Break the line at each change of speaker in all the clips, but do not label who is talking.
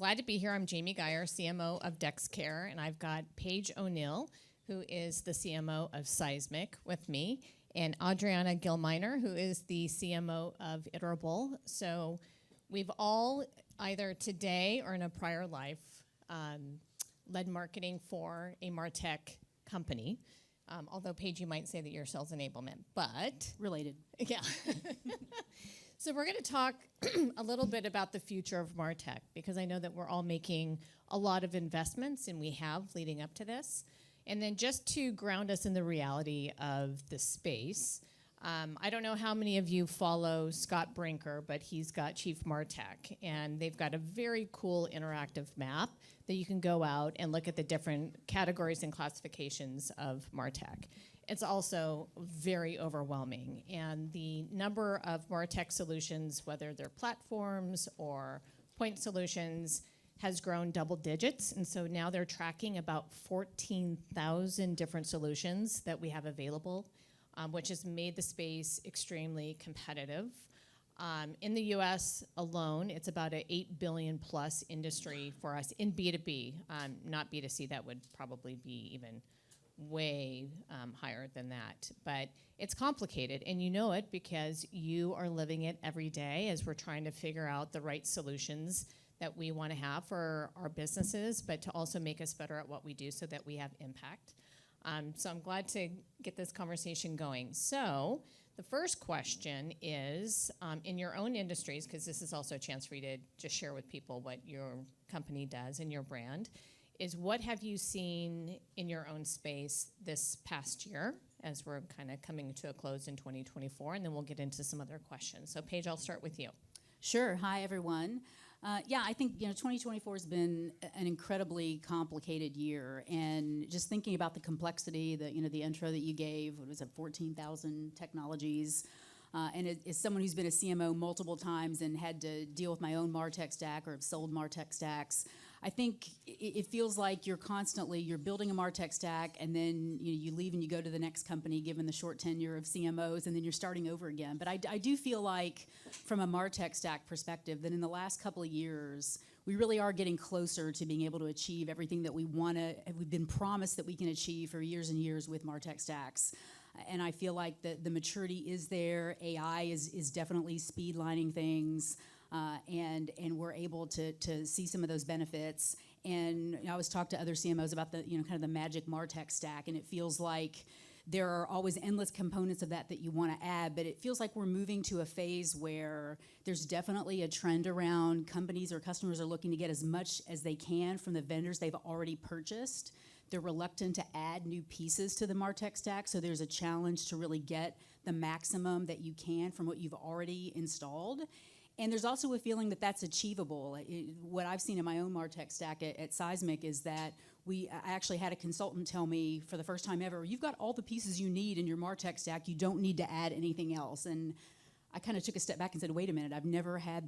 Glad to be here. I'm Jamie Geyer, CMO of DexCare, and I've got Paige O'Neill, who is the CMO of Seismic with me, and Adriana Gilminer, who is the CMO of Iterable. So we've all, either today or in a prior life, led marketing for a MarTech company. Although, Paige, you might say that you're sales enablement, but...
Related.
Yeah. So we're going to talk a little bit about the future of MarTech, because I know that we're all making a lot of investments, and we have leading up to this. And then just to ground us in the reality of the space, I don't know how many of you follow Scott Brinker, but he's got Chief MarTech, and they've got a very cool interactive map that you can go out and look at the different categories and classifications of MarTech. It's also very overwhelming, and the number of MarTech solutions, whether they're platforms or point solutions, has grown double digits, and so now they're tracking about 14,000 different solutions that we have available, which has made the space extremely competitive. In the US alone, it's about an $8 billion plus industry for us in B2B, not B2C. That would probably be even way higher than that. But it's complicated, and you know it because you are living it every day as we're trying to figure out the right solutions that we want to have for our businesses, but to also make us better at what we do so that we have impact. So I'm glad to get this conversation going. So the first question is, in your own industries, because this is also a chance for you to just share with people what your company does and your brand, is what have you seen in your own space this past year as we're kind of coming to a close in 2024, and then we'll get into some other questions. So Paige, I'll start with you.
Sure. Hi, everyone. I think 2024 has been an incredibly complicated year, and just thinking about the complexity, the intro that you gave, what was it, 14,000 technologies, and as someone who's been a CMO multiple times and had to deal with my own MarTech stack or have sold MarTech stacks, I think it feels like you're building a MarTech stack, and then you leave and you go to the next company given the short tenure of CMOs, and then you're starting over again. But I do feel like from a MarTech stack perspective that in the last couple of years, we really are getting closer to being able to achieve everything that we've been promised that we can achieve for years and years with MarTech stacks. And I feel like the maturity is there. AI is definitely speedlining things. And we're able to see some of those benefits. And I always talk to other CMOs about the kind of the magic MarTech stack, and it feels like there are always endless components of that you want to add, but it feels like we're moving to a phase where there's definitely a trend around companies or customers are looking to get as much as they can from the vendors they've already purchased. They're reluctant to add new pieces to the MarTech stack, so there's a challenge to really get the maximum that you can from what you've already installed. And there's also a feeling that that's achievable. What I've seen in my own MarTech stack at Seismic is that I actually had a consultant tell me for the first time ever, you've got all the pieces you need in your MarTech stack, you don't need to add anything else. And I kind of took a step back and said, wait a minute, I've never had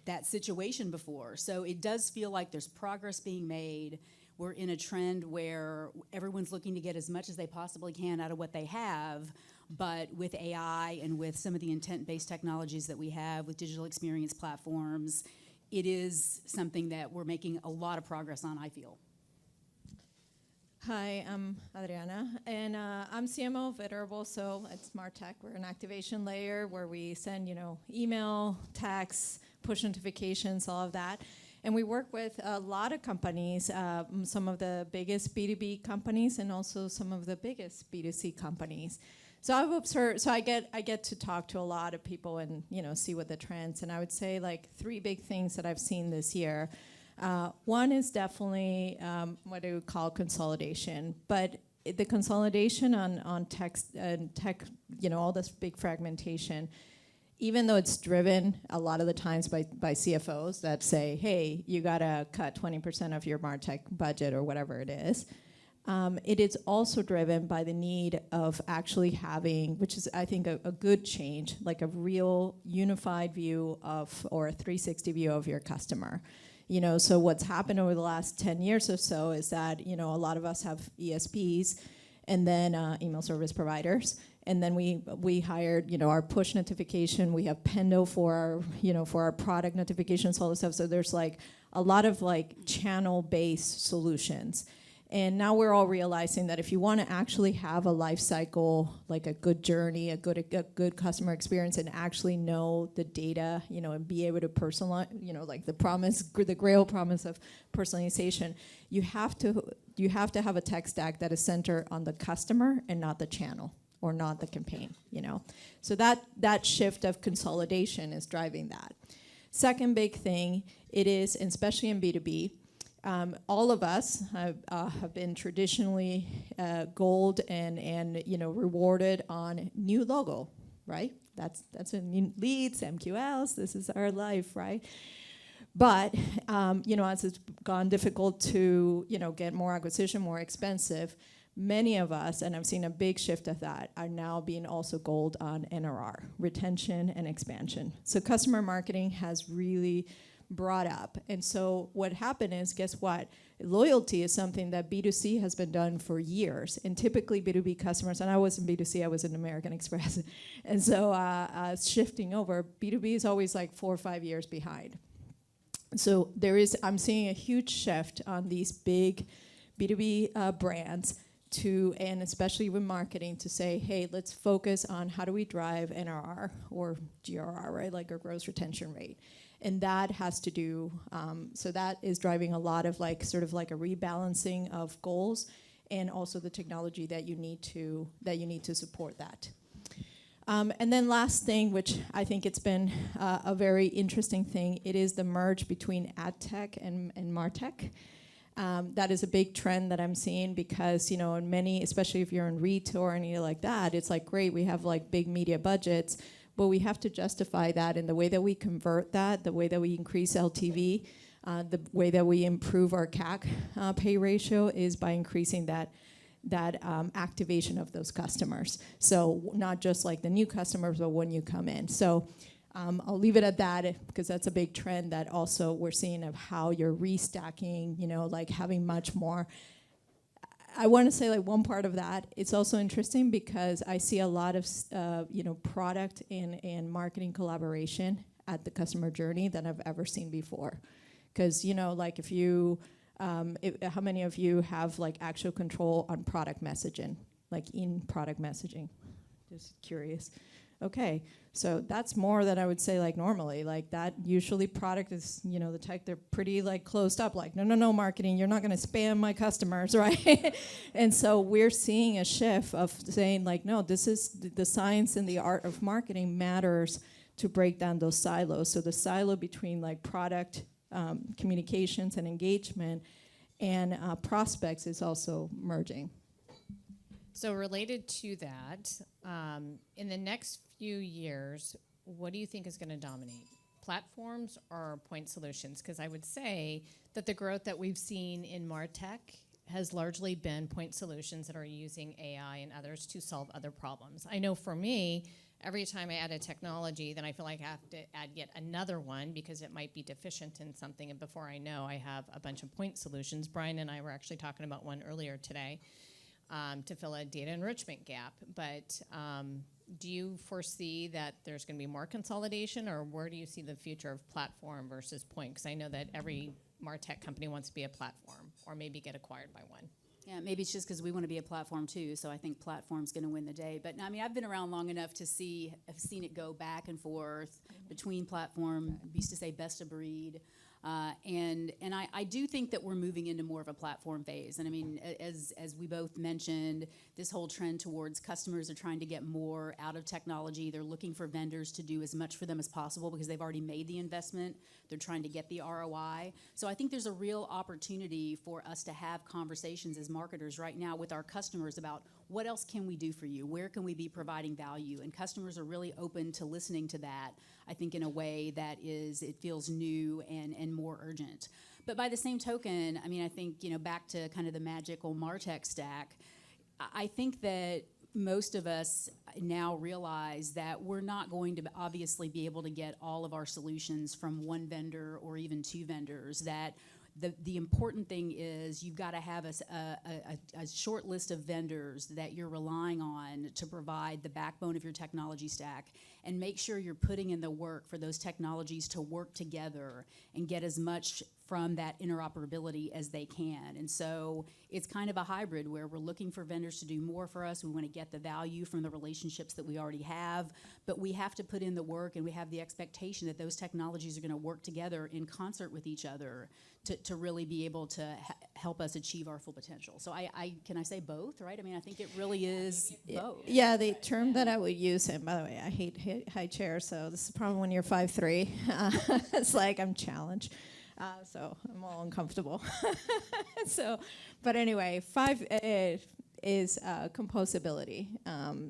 that situation before. So it does feel like there's progress being made. We're in a trend where everyone's looking to get as much as they possibly can out of what they have. But with AI and with some of the intent-based technologies that we have with digital experience platforms, it is something that we're making a lot of progress on, I feel.
Hi, I'm Adriana, and I'm CMO of Iterable, so it's MarTech. We're an activation layer where we send, email, text, push notifications, all of that. And we work with a lot of companies, some of the biggest B2B companies and also some of the biggest B2C companies. So I've observed, I get to talk to a lot of people and see what the trends, and I would say like three big things that I've seen this year. One is definitely what I would call consolidation, but the consolidation on tech, all this big fragmentation, even though it's driven a lot of the times by CFOs that say, hey, you gotta cut 20% of your MarTech budget or whatever it is. It is also driven by the need of actually having, which is I think a good change, like a real unified view of, or a 360 view of your customer. So what's happened over the last 10 years or so is that, a lot of us have ESPs and then email service providers. And then we hired, our push notification. We have Pendo for our product notifications, all this stuff. So there's like a lot of like channel-based solutions. And now we're all realizing that if you want to actually have a life cycle, like a good journey, a good customer experience, and actually know the data, and be able to personalize, like the Grail promise of personalization, you have to have a tech stack that is centered on the customer and not the channel or not the campaign. So that shift of consolidation is driving that. Second big thing, it is, especially in B2B. All of us have been traditionally gold and rewarded on new logo, right? That's a new leads, MQLs. This is our life, right? But as it's gone difficult to get more acquisition, more expensive, many of us, and I've seen a big shift of that, are now being also gold on NRR, retention and expansion. So customer marketing has really brought up. And so what happened is, guess what? Loyalty is something that B2C has been done for years. And typically B2B customers, and I was in B2C, I was in American Express. And so shifting over, B2B is always like 4 or 5 years behind. So I'm seeing a huge shift on these big B2B brands and especially with marketing, to say, hey, let's focus on how do we drive NRR or GRR, right? Like our gross retention rate. And that has to do, so that is driving a lot of like sort of like a rebalancing of goals, and also the technology that you need to support that. And then last thing, which I think it's been a very interesting thing, it is the merge between ad tech and MarTech. That is a big trend that I'm seeing because, in many, especially if you're in retail or anything like that, it's like, great, we have like big media budgets, but we have to justify that, and the way that we convert that, the way that we increase LTV, the way that we improve our CAC pay ratio is by increasing that activation of those customers. So not just like the new customers, but when you come in. So I'll leave it at that because that's a big trend that also we're seeing of how you're restacking, like having much more. I want to say like one part of that, it's also interesting because I see a lot of, product and marketing collaboration at the customer journey than I've ever seen before. Because, like if you, how many of you have like actual control on product messaging, like in product messaging? Just curious. Okay, so that's more than I would say like normally. Like that usually product is, the tech, they're pretty like closed up, like, no, marketing, you're not gonna spam my customers, right? And so we're seeing a shift of saying like, no, this is the science and the art of marketing matters to break down those silos. So the silo between like product communications and engagement and prospects is also merging.
So related to that, in the next few years, what do you think is going to dominate? Platforms or point solutions? Because I would say that the growth that we've seen in MarTech has largely been point solutions that are using AI and others to solve other problems. I know for me, every time I add a technology, then I feel like I have to add yet another one because it might be deficient in something, and before I know, I have a bunch of point solutions. Brian and I were actually talking about one earlier today. To fill a data enrichment gap. But do you foresee that there's going to be more consolidation, or where do you see the future of platform versus point? Because I know that every MarTech company wants to be a platform or maybe get acquired by one.
Yeah, maybe it's just because we want to be a platform too, so I think platform's going to win the day. But I mean, I've been around long enough to I've seen it go back and forth between platform, we used to say best of breed. And I do think that we're moving into more of a platform phase. And I mean, as we both mentioned, this whole trend towards customers are trying to get more out of technology. They're looking for vendors to do as much for them as possible because they've already made the investment. They're trying to get the ROI. So I think there's a real opportunity for us to have conversations as marketers right now with our customers about what else can we do for you? Where can we be providing value? And customers are really open to listening to that, I think, in a way that it feels new and more urgent. But by the same token, I mean, I think, back to kind of the magical MarTech stack, I think that most of us now realize that we're not going to obviously be able to get all of our solutions from one vendor or even two vendors, that The important thing is you've got to have a short list of vendors that you're relying on to provide the backbone of your technology stack, and make sure you're putting in the work for those technologies to work together and get as much from that interoperability as they can. And so it's kind of a hybrid where we're looking for vendors to do more for us. We want to get the value from the relationships that we already have, but we have to put in the work, and we have the expectation that those technologies are going to work together in concert with each other to really be able to help us achieve our full potential. So can I say both, right? I mean, I think it really is both.
Yeah, the term that I would use, and by the way, I hate high chairs, so this is a problem when you're 5'3". It's like I'm challenged. So I'm all uncomfortable. But anyway, 5 is composability,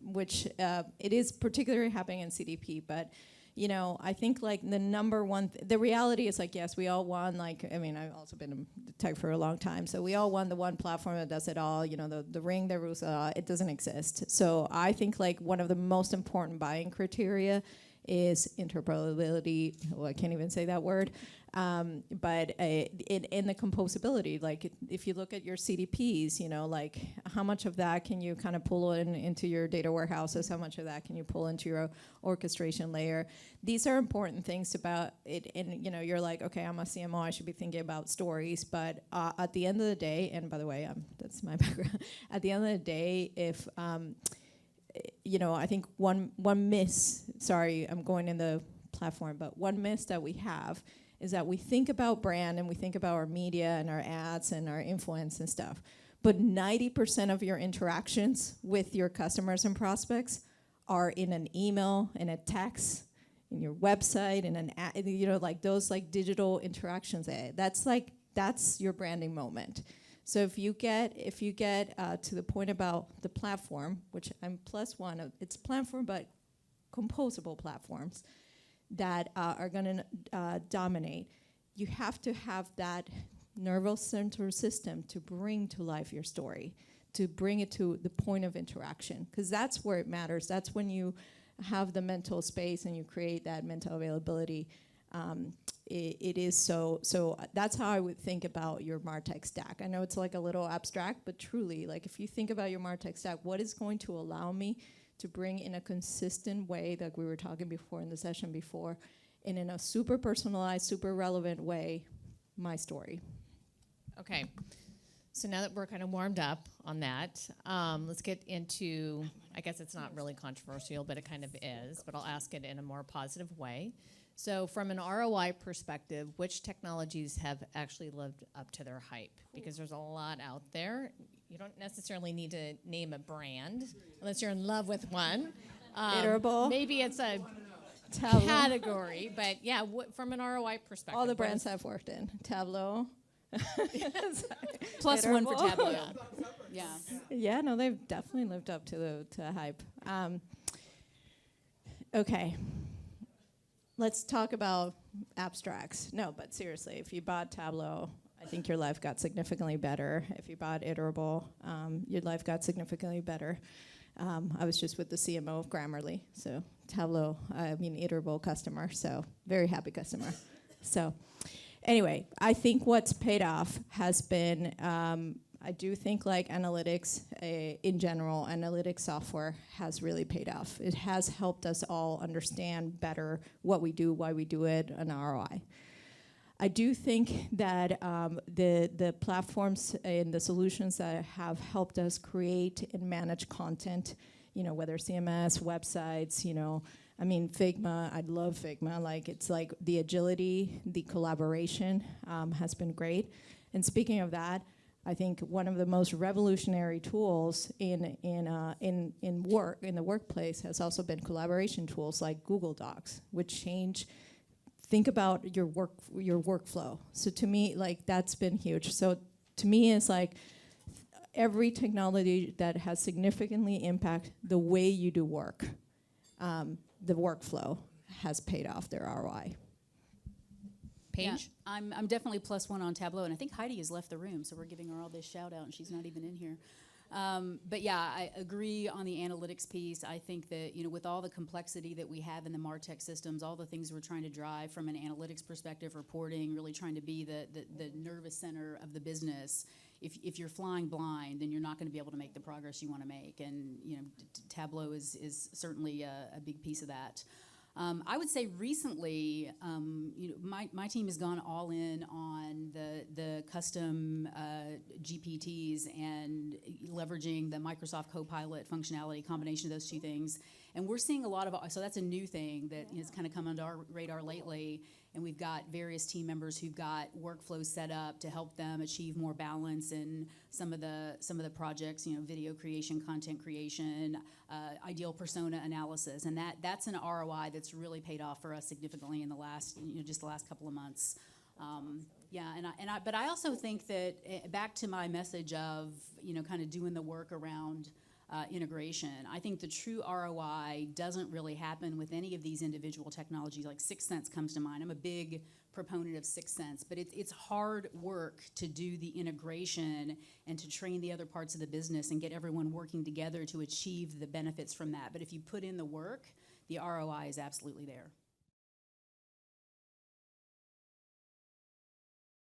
which it is particularly happening in CDP. But I think like the number one, the reality is like, yes, we all want I've also been in tech for a long time, so we all want the one platform that does it all. The ring that rules it all, it doesn't exist. So I think like one of the most important buying criteria is interoperability. Well, I can't even say that word. But in the composability, like if you look at your CDPs, like how much of that can you kind of pull into your data warehouses? How much of that can you pull into your orchestration layer? These are important things about it. And you're like, okay, I'm a CMO, I should be thinking about stories. But at the end of the day, and by the way, that's my background. At the end of the day, if I think one miss. Sorry, I'm going in the platform, but one miss that we have is that we think about brand and we think about our media and our ads and our influence and stuff. But 90% of your interactions with your customers and prospects are in an email, in a text, in your website, in an ad, like those like digital interactions. That's your branding moment. So if you get to the point about the platform, which I'm +1 of, it's platform, but composable platforms that are going to dominate. You have to have that nervous center system to bring to life your story, to bring it to the point of interaction, because that's where it matters. That's when you have the mental space and you create that mental availability. It is so that's how I would think about your MarTech stack. I know it's like a little abstract, but truly, like if you think about your MarTech stack, what is going to allow me to bring in a consistent way, like we were talking before in the session before, and in a super personalized, super relevant way, my story.
Okay, so now that we're kind of warmed up on that, let's get into, I guess it's not really controversial, but it kind of is, but I'll ask it in a more positive way. So from an ROI perspective, which technologies have actually lived up to their hype? Because there's a lot out there. You don't necessarily need to name a brand unless you're in love with one.
Iterable.
Maybe it's a
Tableau.
category, but yeah, from an ROI perspective.
All the brands I've worked in. Tableau.
+1 for Tableau. Yeah.
Yeah, no, they've definitely lived up to the hype. Okay. Let's talk about abstracts. No, but seriously, if you bought Tableau, I think your life got significantly better. If you bought Iterable, your life got significantly better. I was just with the CMO of Grammarly, so Tableau, Iterable customer, so very happy customer. So anyway, I think what's paid off has been, I do think like analytics in general, analytics software has really paid off. It has helped us all understand better what we do, why we do it, and ROI. I do think that the platforms and the solutions that have helped us create and manage content, whether CMS, websites, Figma, I love Figma. Like it's like the agility, the collaboration has been great. And speaking of that, I think one of the most revolutionary tools in the workplace has also been collaboration tools like Google Docs, which change. Think about your workflow. So to me, like that's been huge. So to me, it's like every technology that has significantly impacted the way you do work, the workflow has paid off their ROI.
Paige?
Yeah, I'm definitely +1 on Tableau, and I think Heidi has left the room, so we're giving her all this shout out, and she's not even in here. But yeah, I agree on the analytics piece. I think that, with all the complexity that we have in the MarTech systems, all the things we're trying to drive from an analytics perspective, reporting, really trying to be the nervous center of the business. If you're flying blind, then you're not going to be able to make the progress you want to make. And, Tableau is certainly a big piece of that. I would say recently, my team has gone all in on the custom GPTs and leveraging the Microsoft Copilot functionality, combination of those two things. And we're seeing a lot of, so that's a new thing that has kind of come under our radar lately. And we've got various team members who've got workflows set up to help them achieve more balance in some of the projects, video creation, content creation, ideal persona analysis, and that's an ROI that's really paid off for us significantly in the last, just the last couple of months. But I also think that back to my message of, kind of doing the work around integration. I think the true ROI doesn't really happen with any of these individual technologies. Like 6 Sense comes to mind. I'm a big proponent of 6 Sense, but it's hard work to do the integration and to train the other parts of the business and get everyone working together to achieve the benefits from that. But if you put in the work, the ROI is absolutely there.